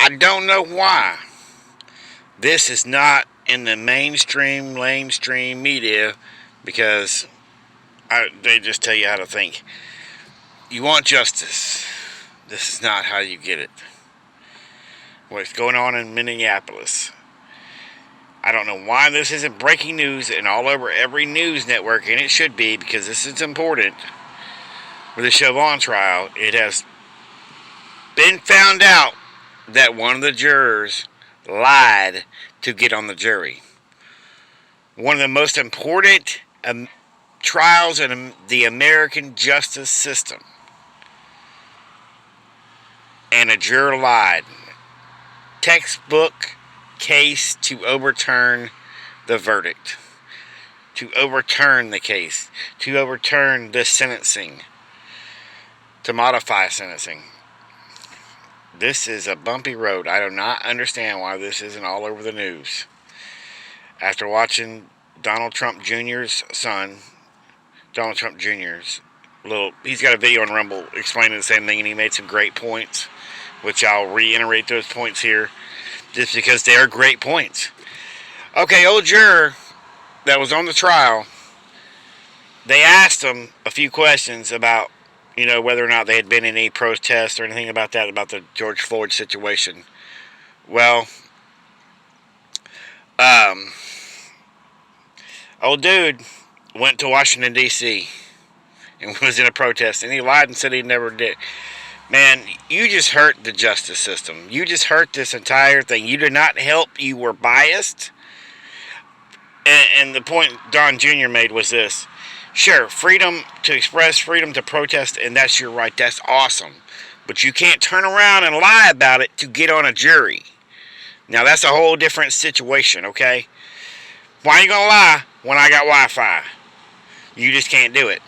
I don't know why this is not in the mainstream media, because they just tell you how to think. You want justice. This is not how you get it. What's going on in Minneapolis? I don't know why this isn't breaking news and all over every news network, and it should be, because this is important. With the Chauvin trial, it has been found out that one of the jurors lied to get on the jury. One of the most important trials in the American justice system. And a juror lied. Textbook case to overturn the verdict. To overturn the case. To overturn the sentencing. To modify sentencing. This is a bumpy road. I do not understand why this isn't all over the news. After watching Donald Trump Jr.'s son, Donald Trump Jr.'s he's got a video on Rumble explaining the same thing, and he made some great points, which I'll reiterate those points here, just because they are great points. Okay, old juror that was on the trial, they asked him a few questions about, whether or not they had been in any protests or anything about that, about the George Floyd situation. Well, old dude went to Washington, D.C. and was in a protest, and he lied and said he never did. Man, you just hurt the justice system. You just hurt this entire thing. You did not help. You were biased. And the point Don Jr. made was this. Sure, freedom to express, freedom to protest, and that's your right. That's awesome. But you can't turn around and lie about it to get on a jury. Now, that's a whole different situation, okay? Why are you going to lie when I got Wi-Fi? You just can't do it.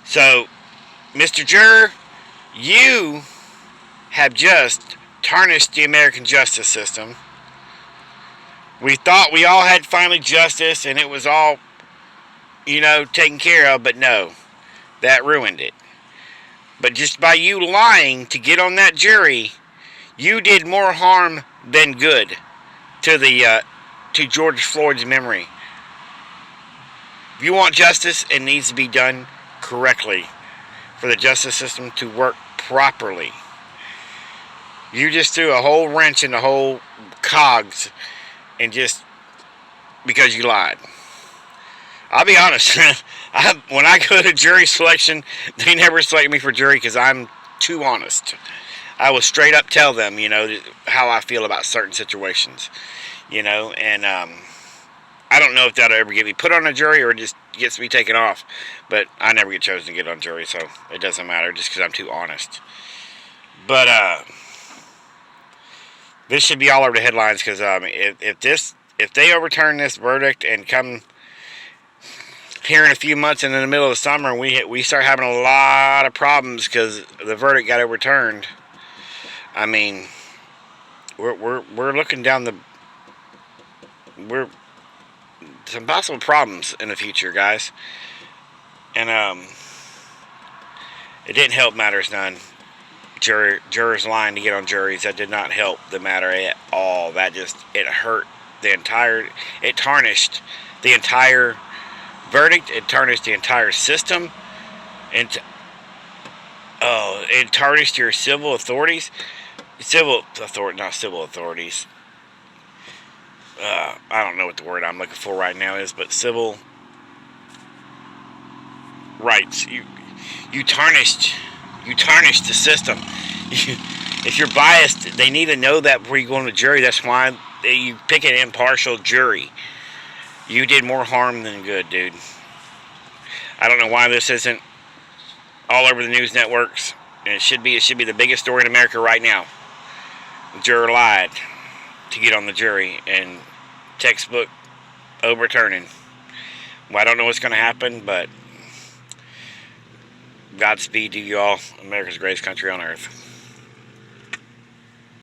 So, Mr. Juror, you have just tarnished the American justice system. We thought we all had finally justice and it was all, taken care of, but no, that ruined it. But just by you lying to get on that jury, you did more harm than good to George Floyd's memory. If you want justice, it needs to be done correctly for the justice system to work properly. You just threw a whole wrench in the whole cogs, and just because you lied. I'll be honest, when I go to jury selection, they never select me for jury because I'm too honest. I will straight up tell them, how I feel about certain situations, and I don't know if that'll ever get me put on a jury or it just gets me taken off, but I never get chosen to get on jury, so it doesn't matter just because I'm too honest. But this should be all over the headlines, because if they overturn this verdict and come here in a few months and in the middle of the summer, we start having a lot of problems because the verdict got overturned. I mean, we're looking down some possible problems in the future, guys. And it didn't help matters none. Jurors lying to get on juries, that did not help the matter at all. It hurt it tarnished the entire verdict. It tarnished the entire system. And it tarnished your civil authorities. Not civil authorities. I don't know what the word I'm looking for right now is, but civil rights. You tarnished the system. If you're biased, they need to know that before you go on to jury. That's why you pick an impartial jury. You did more harm than good, dude. I don't know why this isn't all over the news networks. And it should be the biggest story in America right now. The juror lied to get on the jury, and textbook overturning. Well, I don't know what's going to happen, but Godspeed to you all, America's greatest country on earth.